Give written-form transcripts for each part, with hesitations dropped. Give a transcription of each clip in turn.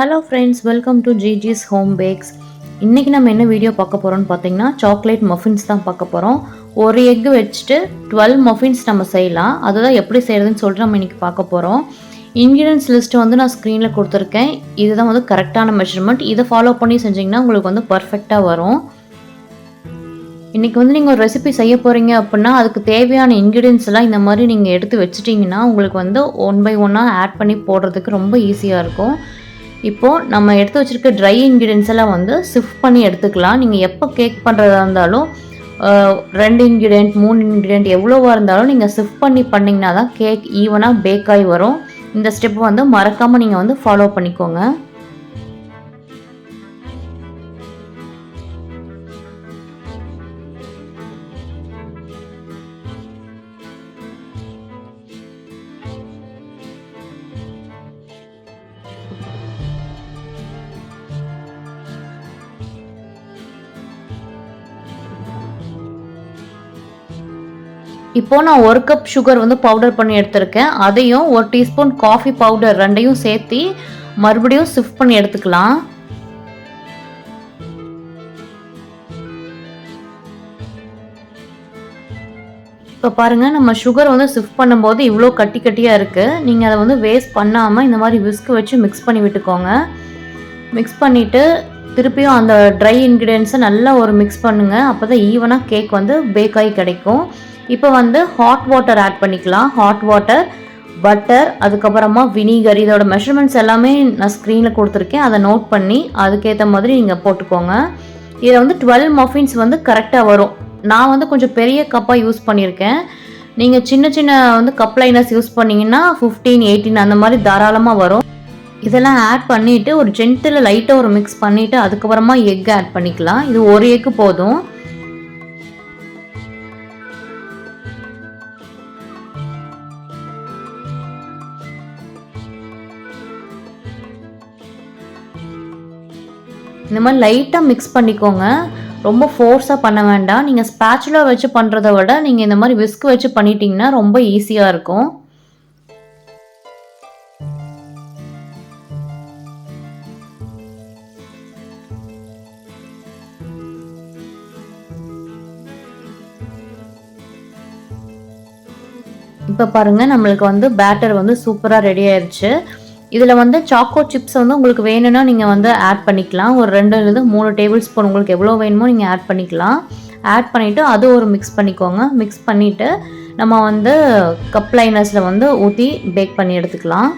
Hello friends, welcome to GG's home bakes. இன்றைக்கி நம்ம என்ன வீடியோ பார்க்க போகிறோம்னு பார்த்தீங்கன்னா சாக்லேட் மஃபின்ஸ் தான் பார்க்க போகிறோம். ஒரு எக்கு வச்சுட்டு 12 மஃபின்ஸ் நம்ம செய்யலாம். அதுதான் எப்படி செய்கிறதுன்னு சொல்லிட்டு நம்ம இன்றைக்கி பார்க்க போகிறோம். இன்க்ரீடியன்ஸ் லிஸ்ட்டு வந்து நான் ஸ்க்ரீனில் கொடுத்துருக்கேன். இதுதான் வந்து கரெக்டான மெஷர்மெண்ட். இதை ஃபாலோ பண்ணி செஞ்சிங்கன்னா உங்களுக்கு வந்து பர்ஃபெக்டாக வரும். இன்றைக்கி வந்து நீங்கள் ஒரு ரெசிபி செய்ய போகிறீங்க அப்படின்னா அதுக்கு தேவையான இன்க்ரீடியன்ஸ் எல்லாம் இந்த மாதிரி நீங்கள் எடுத்து வச்சிட்டிங்கன்னா உங்களுக்கு வந்து ஒன் பை ஒன்னாக ஆட் பண்ணி போடுறதுக்கு ரொம்ப ஈஸியாக இருக்கும். இப்போது நம்ம எடுத்து வச்சுருக்க ட்ரை இன்க்ரீடியன்ஸ் எல்லாம் வந்து சிஃப்ட் பண்ணி எடுத்துக்கலாம். நீங்கள் எப்போ கேக் பண்ணுறதா இருந்தாலும் 2 இன்க்ரீடியன்ட் 3 இன்க்ரீடியன்ட் எவ்வளோவா இருந்தாலும் நீங்கள் சிஃப்ட் பண்ணி பண்ணிங்கன்னா தான் கேக் ஈவனாக பேக் ஆகி வரும். இந்த ஸ்டெப் வந்து மறக்காமல் நீங்கள் வந்து ஃபாலோ பண்ணிக்கோங்க. இப்போது நான் 1 கப் சுகர் வந்து பவுடர் பண்ணி எடுத்திருக்கேன். அதையும் 1 டீஸ்பூன் காஃபி பவுடர் ரெண்டையும் சேர்த்து மறுபடியும் சிஃப்ட் பண்ணி எடுத்துக்கலாம். இப்போ பாருங்கள், நம்ம சுகர் வந்து சிஃப்ட் பண்ணும்போது இவ்வளோ கட்டி கட்டியாக இருக்குது. நீங்கள் அதை வந்து வேஸ்ட் பண்ணாமல் இந்த மாதிரி விஸ்க் வச்சு மிக்ஸ் பண்ணி விட்டுக்கோங்க. மிக்ஸ் பண்ணிவிட்டு திருப்பியும் அந்த ட்ரை இன்க்ரீடியன்ஸை நல்லா ஒரு மிக்ஸ் பண்ணுங்கள். அப்போ தான் ஈவனாக கேக் வந்து பேக் ஆகி கிடைக்கும். இப்போ வந்து ஹாட் வாட்டர் ஆட் பண்ணிக்கலாம். ஹாட் வாட்டர், பட்டர், அதுக்கப்புறமா வினிகர். இதோட மெஷர்மெண்ட்ஸ் எல்லாமே நான் ஸ்க்ரீனில் கொடுத்துருக்கேன். அதை நோட் பண்ணி அதுக்கேற்ற மாதிரி நீங்கள் போட்டுக்கோங்க. இதில் வந்து 12 மஃபின்ஸ் வந்து கரெக்டாக வரும். நான் வந்து கொஞ்சம் பெரிய கப்பாக யூஸ் பண்ணியிருக்கேன். நீங்கள் சின்ன சின்ன வந்து கப் லைனர்ஸ் யூஸ் பண்ணிங்கன்னா 15, 18 அந்த மாதிரி தாராளமாக வரும். இதெல்லாம் ஆட் பண்ணிவிட்டு ஒரு ஜென்டில் லைட்டாக ஒரு மிக்ஸ் பண்ணிவிட்டு அதுக்கப்புறமா எக் ஆட் பண்ணிக்கலாம். இது ஒரு எக்கு போதும். இந்த மாதிரி லைட்டாக மிக்ஸ் பண்ணிக்கோங்க. ரொம்ப ஃபோர்ஸாக பண்ண வேண்டாம். நீங்கள் ஸ்பேச்சுலா வச்சு பண்ணுறத விட நீங்கள் இந்த மாதிரி விஸ்க் வச்சு பண்ணிட்டீங்கன்னா ரொம்ப ஈஸியாக இருக்கும். இப்போ பாருங்கள், நம்மளுக்கு வந்து பேட்டர் வந்து சூப்பராக ரெடி ஆயிடுச்சு. இதில் வந்து சாக்கோ சிப்ஸ் வந்து உங்களுக்கு வேணும்னா நீங்கள் வந்து ஆட் பண்ணிக்கலாம். ஒரு 2 3 டேபிள் ஸ்பூன் உங்களுக்கு எவ்வளோ வேணுமோ நீங்கள் ஆட் பண்ணிக்கலாம். ஆட் பண்ணிவிட்டு அது ஒரு மிக்ஸ் பண்ணிக்கோங்க. மிக்ஸ் பண்ணிவிட்டு நம்ம வந்து கப் லைனர்ஸில் வந்து ஊற்றி பேக் பண்ணி எடுத்துக்கலாம்.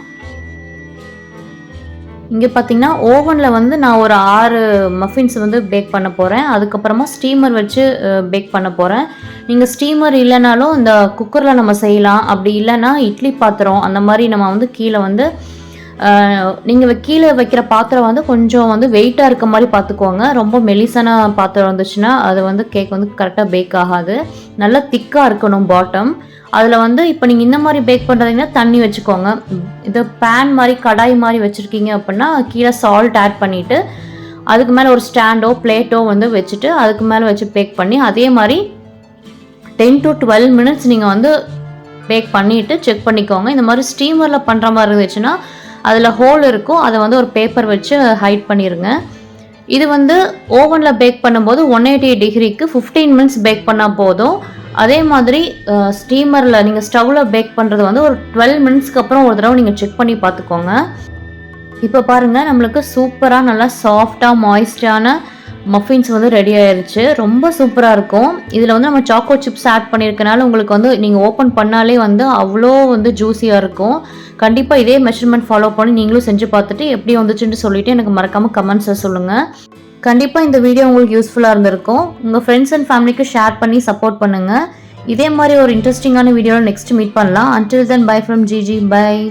இங்கே பார்த்தீங்கன்னா ஓவனில் வந்து நான் ஒரு 6 மஃபின்ஸ் வந்து பேக் பண்ண போகிறேன். அதுக்கப்புறமா ஸ்டீமர் வச்சு பேக் பண்ண போகிறேன். நீங்கள் ஸ்டீமர் இல்லைனாலும் இந்த குக்கரில் நம்ம செய்யலாம். அப்படி இல்லைன்னா இட்லி பாத்திரம் அந்த மாதிரி நம்ம வந்து கீழே வந்து நீங்கள் கீழே வைக்கிற பாத்திரம் வந்து கொஞ்சம் வந்து வெயிட்டாக இருக்க மாதிரி பார்த்துக்கோங்க. ரொம்ப மெலிசான பாத்திரம் இருந்துச்சுன்னா அது வந்து கேக் வந்து கரெக்டாக பேக் ஆகாது. நல்லா திக்காக இருக்கணும் பாட்டம். அதில் வந்து இப்போ நீங்கள் இந்த மாதிரி பேக் பண்ணுறதுங்கன்னா தண்ணி வச்சுக்கோங்க. இது பேன் மாதிரி கடாய் மாதிரி வச்சுருக்கீங்க அப்படின்னா கீழே சால்ட் ஆட் பண்ணிவிட்டு அதுக்கு மேலே ஒரு ஸ்டாண்டோ பிளேட்டோ வந்து வச்சுட்டு அதுக்கு மேலே வச்சு பேக் பண்ணி அதே மாதிரி 10 to 12 மினிட்ஸ் நீங்கள் வந்து பேக் பண்ணிவிட்டு செக் பண்ணிக்கோங்க. இந்த மாதிரி ஸ்டீமரில் பண்ணுற மாதிரி இருந்துச்சுன்னா அதில் ஹோல் இருக்கும். அதை வந்து ஒரு பேப்பர் வச்சு ஹைட் பண்ணிடுங்க. இது வந்து ஓவனில் பேக் பண்ணும்போது 180 டிகிரிக்கு 15 மினிட்ஸ் பேக் பண்ணால் போதும். அதே மாதிரி ஸ்டீமரில் நீங்கள் ஸ்டவ்வில் பேக் பண்ணுறது வந்து ஒரு 12 மினிட்ஸ்க்கு அப்புறம் ஒரு தடவை நீங்கள் செக் பண்ணி பார்த்துக்கோங்க. இப்போ பாருங்கள், நம்மளுக்கு சூப்பராக நல்லா சாஃப்டாக மாய்ஸ்டான மஃபின்ஸ் வந்து ரெடி ஆயிடுச்சு. ரொம்ப சூப்பராக இருக்கும். இதில் வந்து நம்ம சாக்கோ சிப்ஸ் ஆட் பண்ணியிருக்கனால உங்களுக்கு வந்து நீங்கள் ஓப்பன் பண்ணாலே வந்து அவ்வளோ வந்து ஜூஸியாக இருக்கும். கண்டிப்பாக இதே மெஷர்மெண்ட் ஃபாலோ பண்ணி நீங்களும் செஞ்சு பார்த்துட்டு எப்படி வந்துச்சுன்னு சொல்லிவிட்டு எனக்கு மறக்காமல் கமெண்ட்ஸில் சொல்லுங்கள். கண்டிப்பாக இந்த வீடியோ உங்களுக்கு யூஸ்ஃபுல்லாக இருந்திருக்கும். உங்கள் ஃப்ரெண்ட்ஸ் அண்ட் ஃபேமிலிக்கு ஷேர் பண்ணி சப்போர்ட் பண்ணுங்கள். இதே மாதிரி ஒரு இன்ட்ரெஸ்டிங்கான வீடியோவில் நெக்ஸ்ட் மீட் பண்ணலாம். Until then, bye from Gigi. Bye.